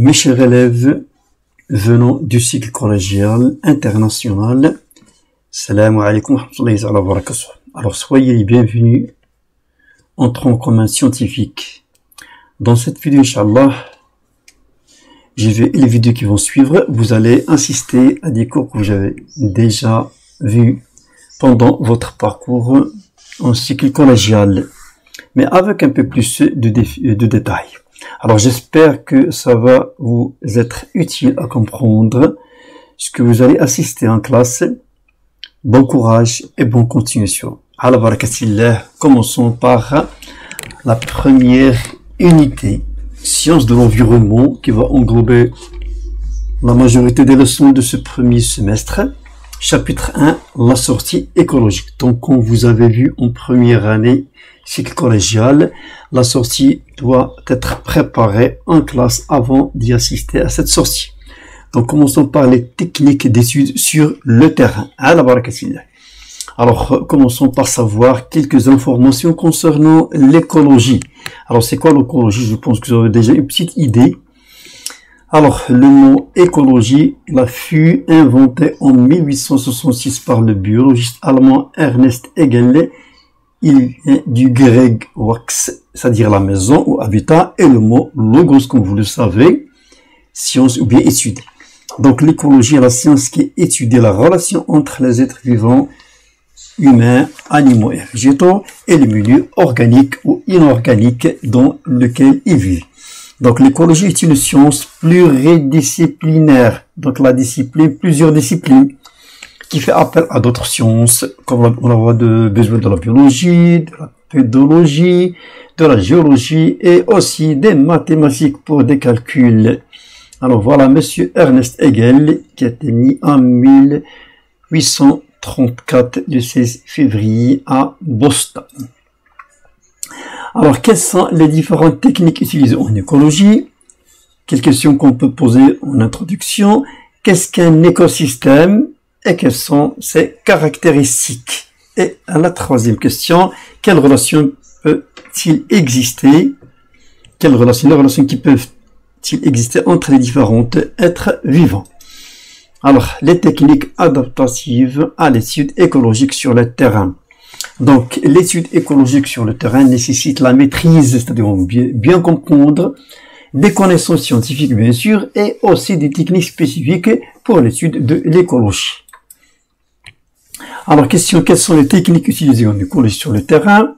Mes chers élèves venant du cycle collégial international, Salam alaikum wa rahmatullahi wa barakatuh. Alors soyez les bienvenus en tronc commun scientifique. Dans cette vidéo, Inch'Allah, les vidéos qui vont suivre, vous allez assister à des cours que vous avez déjà vus pendant votre parcours en cycle collégial, mais avec un peu plus de détails. Alors j'espère que ça va vous être utile à comprendre ce que vous allez assister en classe. Bon courage et bonne continuation. Ala barakatillah. Commençons par la première unité, sciences de l'environnement, qui va englober la majorité des leçons de ce premier semestre. Chapitre 1, la sortie écologique. Donc, comme vous avez vu en première année, cycle collégial, la sortie doit être préparée en classe avant d'y assister à cette sortie. Donc, commençons par les techniques d'études sur le terrain. Alors, commençons par savoir quelques informations concernant l'écologie. Alors, c'est quoi l'écologie? Je pense que vous avez déjà une petite idée. Alors, le mot écologie, il a fut inventé en 1866 par le biologiste allemand Ernst Haeckel. Il est du grec wax, c'est-à-dire la maison ou habitat, et le mot logos, comme vous le savez, science ou bien étude. Donc, l'écologie est la science qui étudie la relation entre les êtres vivants, humains, animaux et végétaux, et le milieu organique ou inorganique dans lequel ils vivent. Donc, l'écologie est une science pluridisciplinaire. Donc, la discipline, plusieurs disciplines, qui fait appel à d'autres sciences, comme on a besoin de la biologie, de la pédologie, de la géologie et aussi des mathématiques pour des calculs. Alors voilà, monsieur Ernst Haeckel, qui a été né en 1834, le 16 février à Boston. Alors, quelles sont les différentes techniques utilisées en écologie? Quelles questions qu'on peut poser en introduction? Qu'est-ce qu'un écosystème? Et quelles sont ses caractéristiques? Et à la troisième question, quelle relation peut-il exister? Les relations qui peuvent-ils exister entre les différents êtres vivants? Alors, les techniques adaptatives à l'étude écologique sur le terrain. Donc, l'étude écologique sur le terrain nécessite la maîtrise, c'est-à-dire bien comprendre des connaissances scientifiques, bien sûr, et aussi des techniques spécifiques pour l'étude de l'écologie. Alors, question, quelles sont les techniques utilisées en écologie sur le terrain?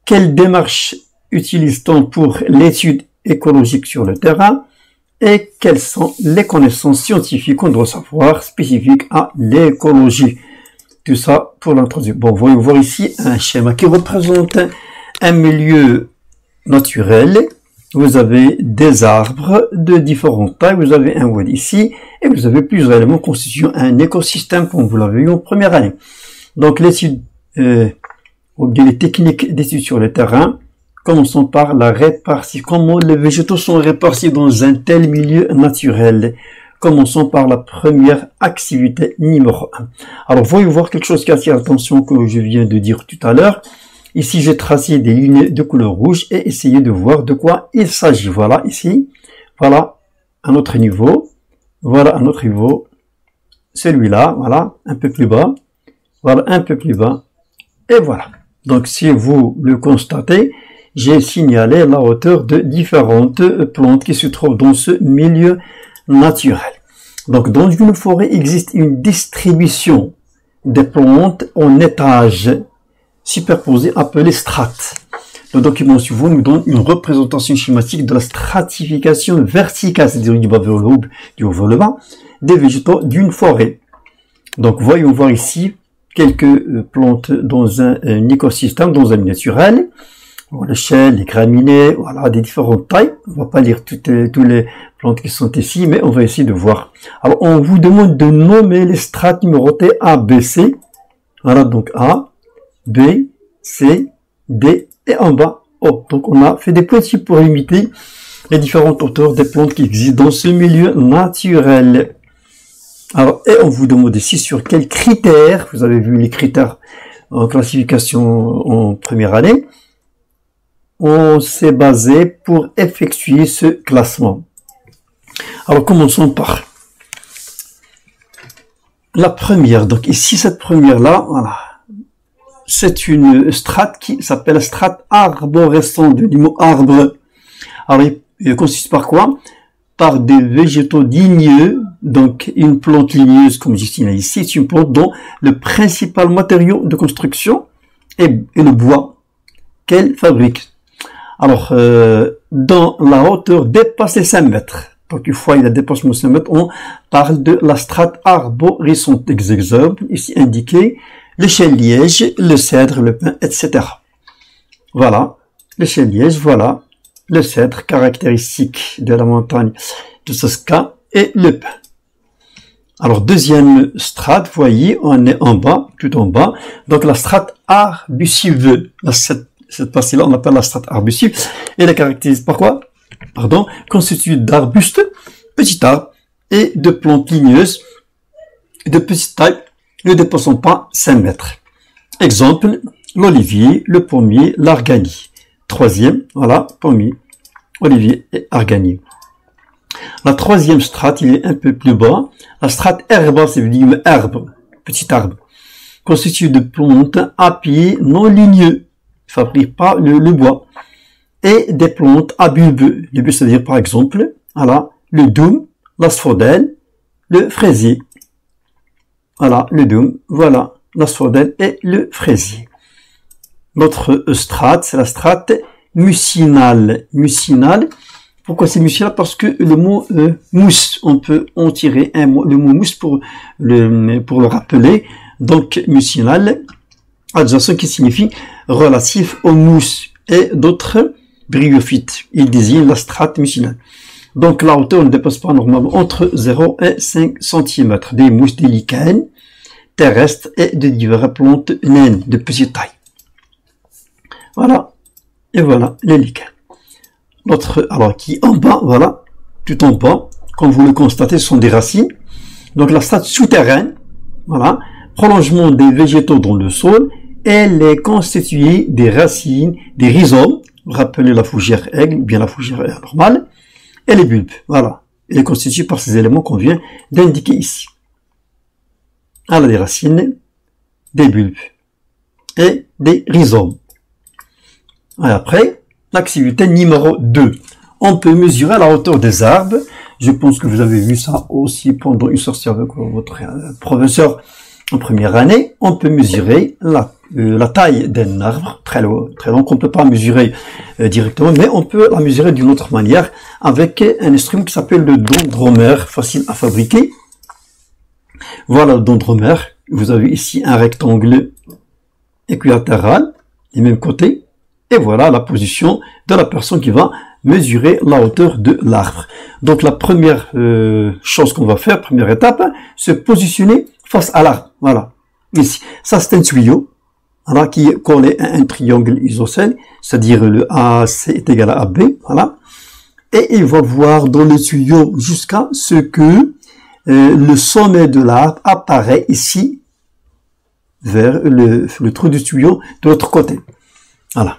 Quelle démarche utilise-t-on pour l'étude écologique sur le terrain? Et quelles sont les connaissances scientifiques qu'on doit savoir spécifiques à l'écologie? Tout ça pour l'introduction. Bon, vous voyez voir ici un schéma qui représente un milieu naturel. Vous avez des arbres de différentes tailles. Vous avez un wadi ici. Et vous avez plusieurs éléments constituant un écosystème, comme vous l'avez vu en première année. Donc, l'étude, ou bien les techniques d'étude sur le terrain. Commençons par la répartition. Comment les végétaux sont répartis dans un tel milieu naturel? Commençons par la première activité numéro 1. Alors, voyez voir quelque chose qui attire l'attention que je viens de dire tout à l'heure. Ici, j'ai tracé des lignes de couleur rouge et essayez de voir de quoi il s'agit. Voilà, ici. Voilà, un autre niveau. Voilà, un autre niveau. Celui-là, voilà, un peu plus bas. Voilà, un peu plus bas. Et voilà. Donc, si vous le constatez, j'ai signalé la hauteur de différentes plantes qui se trouvent dans ce milieu naturel. Donc, dans une forêt, existe une distribution des plantes en étages superposés appelés strates. Le document suivant nous donne une représentation schématique de la stratification verticale, c'est-à-dire du bas vers le haut, du haut vers le bas, des végétaux d'une forêt. Donc, voyons voir ici quelques plantes dans un écosystème, dans un milieu naturel. Les chênes, les graminées, voilà, des différentes tailles. On va pas lire toutes les plantes qui sont ici, mais on va essayer de voir. Alors, on vous demande de nommer les strates numérotées A, B, C. Voilà, donc A, B, C, D, et en bas, O. Donc, on a fait des petits pour limiter les différentes hauteurs des plantes qui existent dans ce milieu naturel. Alors, et on vous demande ici sur quels critères, vous avez vu les critères en classification en première année, on s'est basé pour effectuer ce classement. Alors, commençons par la première. Donc, ici, cette première-là, voilà. C'est une strate qui s'appelle la strate arborescente, du mot arbre. Alors, il consiste par quoi? Par des végétaux ligneux. Donc, une plante ligneuse, comme je dis ici, c'est une plante dont le principal matériau de construction est le bois qu'elle fabrique. Alors, dans la hauteur dépassée 5 mètres. Donc, une fois il a dépassé 5 mètres, on parle de la strate arborescente. Des exemples ici indiqués: le chêne-liège, le cèdre, le pin, etc. Voilà, le chêne-liège, voilà, le cèdre, caractéristique de la montagne de Sasca, et le pin. Alors, deuxième strate, vous voyez, on est en bas, tout en bas. Donc, la strate arbusive, cette partie-là, on appelle la strate arbusive, et la caractérise par quoi? Pardon, constituée d'arbustes, petits arbres, et de plantes ligneuses, de petite taille, ne dépassant pas 5 mètres. Exemple, l'olivier, le pommier, l'arganie. Troisième, voilà, pommier, olivier et arganie. La troisième strate, il est un peu plus bas. La strate herbaceae, c'est dire herbe, petit arbre, constituée de plantes à pieds non ligneux, ne fabrique pas le bois, et des plantes à bulbes. Les bulbes, c'est-à-dire par exemple, voilà, le doum, l'asphodèle, le fraisier. Voilà, le doum, voilà, l'asphodèle et le fraisier. Notre strate, c'est la strate mucinale. Mucinale. Pourquoi c'est mucinale? Parce que le mot mousse, on peut en tirer le mot mousse pour le rappeler. Donc, mucinale, adjacent qui signifie relatif aux mousses et d'autres bryophytes. Il désigne la strate mucinale. Donc, la hauteur ne dépasse pas normalement entre 0 et 5 cm. Des mousses, des lichens terrestres et de diverses plantes naines de petite taille. Voilà. Et voilà, les lichens. L'autre, alors, qui en bas, voilà, tout en bas, comme vous le constatez, ce sont des racines. Donc, la strate souterraine, voilà, prolongement des végétaux dans le sol, elle est constituée des racines, des rhizomes, vous rappelez la fougère aigle, bien la fougère normale, et les bulbes, voilà. Elle est constituée par ces éléments qu'on vient d'indiquer ici. Elle a des racines, des bulbes et des rhizomes. Et après, l'activité numéro 2. On peut mesurer la hauteur des arbres. Je pense que vous avez vu ça aussi pendant une sortie avec votre professeur en première année. On peut mesurer la taille d'un arbre très long, qu'on ne peut pas mesurer directement, mais on peut la mesurer d'une autre manière avec un instrument qui s'appelle le dendromètre, facile à fabriquer. Voilà le dendromètre. Vous avez ici un rectangle équilatéral, les mêmes côtés. Et voilà la position de la personne qui va mesurer la hauteur de l'arbre. Donc la première chose qu'on va faire, première étape, c'est positionner face à l'arbre. Voilà. Ici. Ça, c'est un tuyau, voilà, qui est collé à un triangle isocèle, c'est-à-dire le AC est égal à AB. Voilà. Et il va voir dans le tuyau jusqu'à ce que le sommet de l'arbre apparaît ici, vers le trou du tuyau de l'autre côté. Voilà.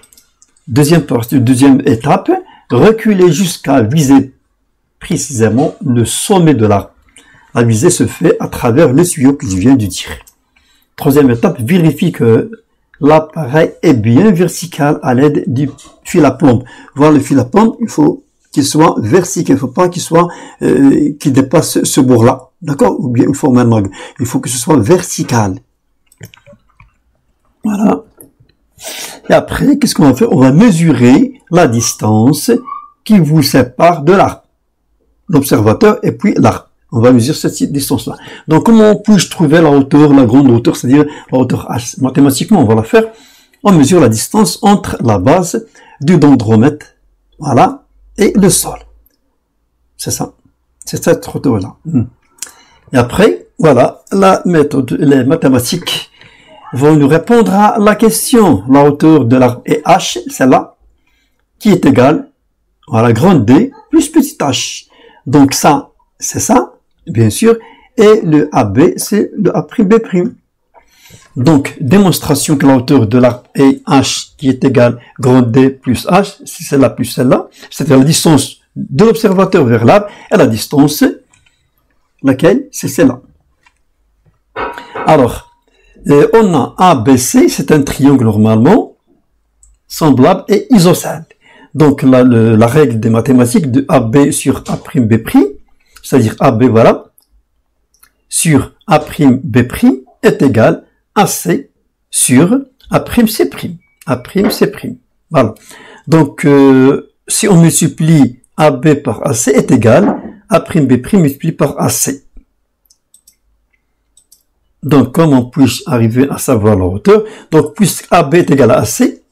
Deuxième étape, reculer jusqu'à viser précisément le sommet de l'arbre. La visée se fait à travers le tuyau que je viens de tirer. Troisième étape, vérifie que l'appareil est bien vertical à l'aide du fil à plomb. Voir le fil à plomb, il faut qu'il soit vertical, il ne faut pas qu'il dépasse ce bord-là. D'accord? Ou bien il faut un angle. Il faut que ce soit vertical. Voilà. Et après, qu'est-ce qu'on va faire? On va mesurer la distance qui vous sépare de l'arbre, l'observateur et puis l'arbre. On va mesurer cette distance-là. Donc, comment puis-je trouver la hauteur, la grande hauteur, c'est-à-dire la hauteur H? Mathématiquement, on va la faire. On mesure la distance entre la base du dendromètre, voilà, et le sol. C'est ça. C'est cette hauteur-là. Et après, voilà, la méthode, les mathématiques vont nous répondre à la question. La hauteur de l'arbre est H, celle-là, qui est égale à la grande D plus petit h. Donc ça, c'est ça, bien sûr, et le AB, c'est le A'B'. Donc, démonstration que la hauteur de l'arbre est H, qui est égale grande D plus H, c'est celle-là plus celle-là, c'est-à-dire la distance de l'observateur vers l'arbre et la distance, laquelle c'est celle-là. Alors, on a ABC, c'est un triangle normalement, semblable et isocèle. Donc la règle des mathématiques de AB sur A'B', c'est-à-dire AB, voilà, sur A'B' est égal à C sur A'C'. A'C'. Voilà. Donc, si on multiplie AB par AC est égal à A'B' multiplié par AC. Donc, comment puis-je arriver à savoir la hauteur? Donc, puisque AB est égal à AC,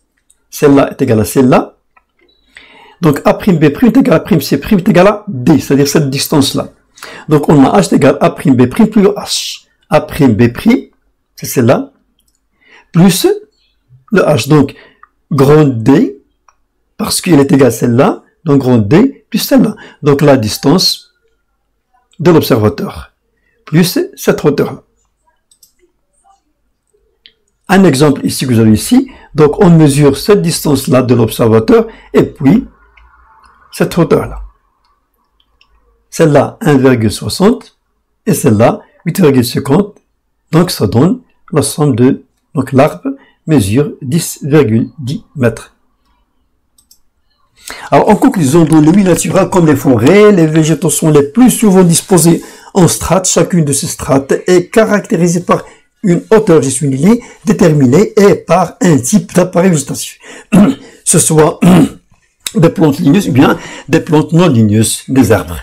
celle-là est égale à celle-là, donc A'B' est égal à A'C' est égal à D, c'est-à-dire cette distance-là. Donc, on a H égale A'B' plus le H. A'B', c'est celle-là, plus le H. Donc, grand D, parce qu'il est égal à celle-là, donc grand D plus celle-là. Donc, la distance de l'observateur, plus cette hauteur-là. Un exemple ici que vous avez ici, donc on mesure cette distance-là de l'observateur, et puis cette hauteur-là. Celle-là, 1,60, et celle-là, 8,50. Donc, ça donne la somme de, donc l'arbre mesure 10,10 mètres. Alors, en conclusion, dans le milieu naturel, comme les forêts, les végétaux sont les plus souvent disposés en strates. Chacune de ces strates est caractérisée par une hauteur linéaire déterminée et par un type d'appareil végétatif. Ce soit des plantes ligneuses ou bien des plantes non ligneuses, des arbres.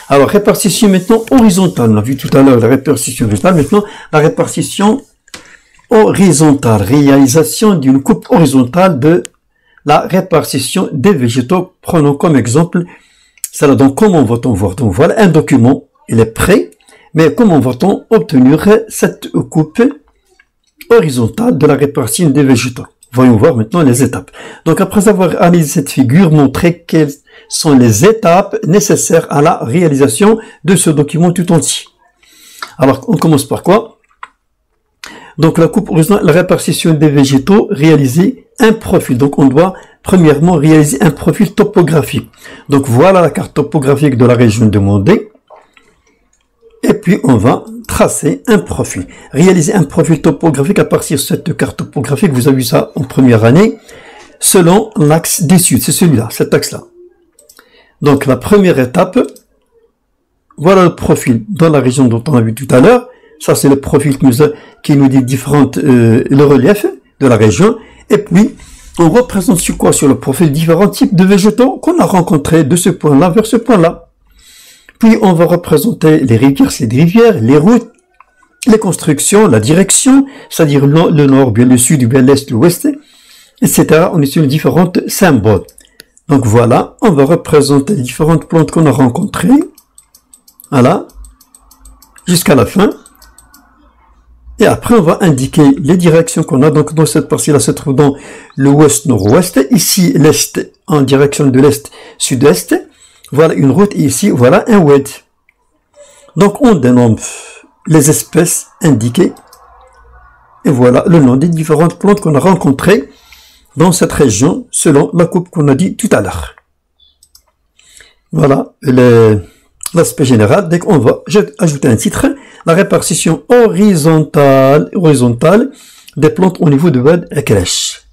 Alors, répartition maintenant horizontale. On a vu tout à l'heure la répartition végétale. Maintenant, la répartition horizontale. Réalisation d'une coupe horizontale de la répartition des végétaux. Prenons comme exemple celle-là. Donc, comment va-t-on voir? Donc, voilà un document. Il est prêt. Mais comment va-t-on obtenir cette coupe horizontale de la répartition des végétaux? Voyons voir maintenant les étapes. Donc, après avoir analysé cette figure, montrer quelles sont les étapes nécessaires à la réalisation de ce document tout entier. Alors, on commence par quoi? Donc, la coupe horizontale, la répartition des végétaux, réaliser un profil. Donc, on doit premièrement réaliser un profil topographique. Donc, voilà la carte topographique de la région demandée. Et puis, on va tracer un profil. Réaliser un profil topographique à partir de cette carte topographique. Vous avez vu ça en première année. Selon l'axe des Sud. C'est celui-là, cet axe-là. Donc, la première étape. Voilà le profil dans la région dont on a vu tout à l'heure. Ça, c'est le profil qui nous dit différentes, le relief de la région. Et puis, on représente sur quoi? Sur le profil différents types de végétaux qu'on a rencontrés de ce point-là vers ce point-là. Puis, on va représenter les rivières, c'est des rivières, les routes, les constructions, la direction, c'est-à-dire le nord, bien le sud, bien l'est, l'ouest, etc. On est sur les différentes symboles. Donc, voilà, on va représenter les différentes plantes qu'on a rencontrées. Voilà. Jusqu'à la fin. Et après, on va indiquer les directions qu'on a. Donc, dans cette partie-là, se trouve dans l'ouest-nord-ouest. Ici, l'est, en direction de l'est, sud-est. Voilà une route et ici, voilà un oued. Donc, on dénomme les espèces indiquées. Et voilà le nom des différentes plantes qu'on a rencontrées dans cette région selon la coupe qu'on a dit tout à l'heure. Voilà l'aspect général. Dès qu'on va ajouter un titre, la répartition horizontale des plantes au niveau de oued et crèche.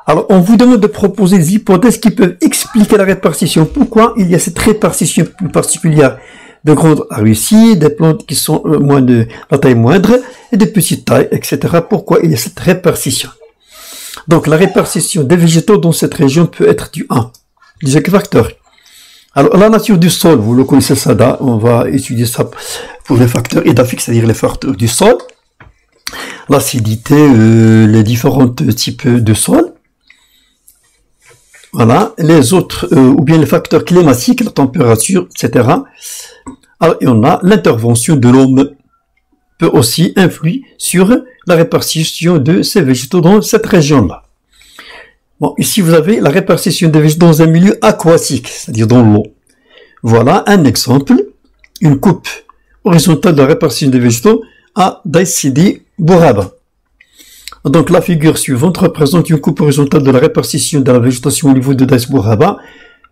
Alors, on vous demande de proposer des hypothèses qui peuvent expliquer la répartition. Pourquoi il y a cette répartition plus particulière de grandes réussies, des plantes qui sont de la taille moindre et de petite taille, etc. Pourquoi il y a cette répartition? Donc, la répartition des végétaux dans cette région peut être due à des facteurs. Alors, la nature du sol, vous le connaissez ça, on va étudier ça pour les facteurs édaphiques, c'est-à-dire les facteurs du sol, l'acidité, les différents types de sol. Voilà, les autres, ou bien les facteurs climatiques, la température, etc. Alors, et on a l'intervention de l'homme peut aussi influer sur la répartition de ces végétaux dans cette région-là. Bon, ici, vous avez la répartition des végétaux dans un milieu aquatique, c'est-à-dire dans l'eau. Voilà un exemple, une coupe horizontale de la répartition des végétaux à Daïs-Sidi Bouraba. Donc, la figure suivante représente une coupe horizontale de la répartition de la végétation au niveau de Daïs Bouraba.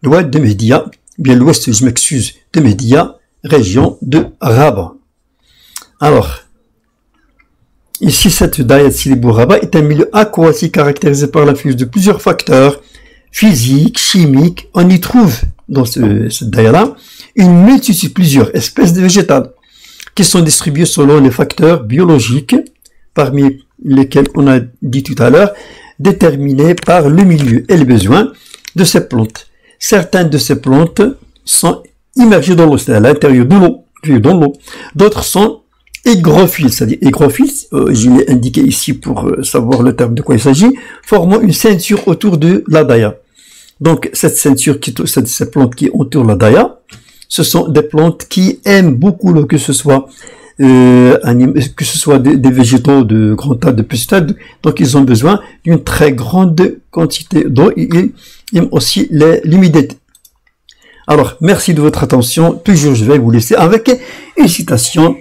l'ouest de Média, bien l'ouest, je m'excuse, de Média, région de Rabat. Alors, ici, cette Daya de Sidi Bou Rabat est un milieu aquatique caractérisé par l'influence de plusieurs facteurs physiques, chimiques. On y trouve, dans cette Daya-là, une multitude, plusieurs espèces de végétales qui sont distribuées selon les facteurs biologiques, parmi lesquels on a dit tout à l'heure, déterminés par le milieu et les besoins de ces plantes. Certaines de ces plantes sont immergées dans l'eau, c'est-à-dire à l'intérieur de l'eau. D'autres sont hygrophiles, c'est-à-dire hygrophiles, je l'ai indiqué ici pour savoir le terme de quoi il s'agit, formant une ceinture autour de la Daya. Donc cette ceinture, ces plantes qui entourent la Daya, ce sont des plantes qui aiment beaucoup l'eau, que ce soit des végétaux de grand tas, de petits tas, donc ils ont besoin d'une très grande quantité d'eau. Ils aiment aussi l'humidité. Alors, merci de votre attention. Toujours, je vais vous laisser avec une citation.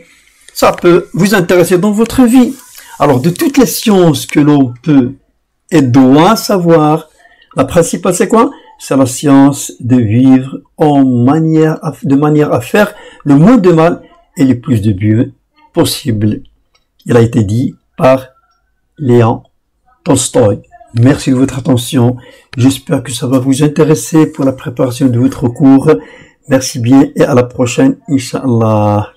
Ça peut vous intéresser dans votre vie. Alors, de toutes les sciences que l'on peut et doit savoir, la principale, c'est quoi? C'est la science de vivre de manière à faire le moins de mal et le plus de bien possible. Il a été dit par Léon Tolstoï. Merci de votre attention. J'espère que ça va vous intéresser pour la préparation de votre cours. Merci bien et à la prochaine, Inch'Allah.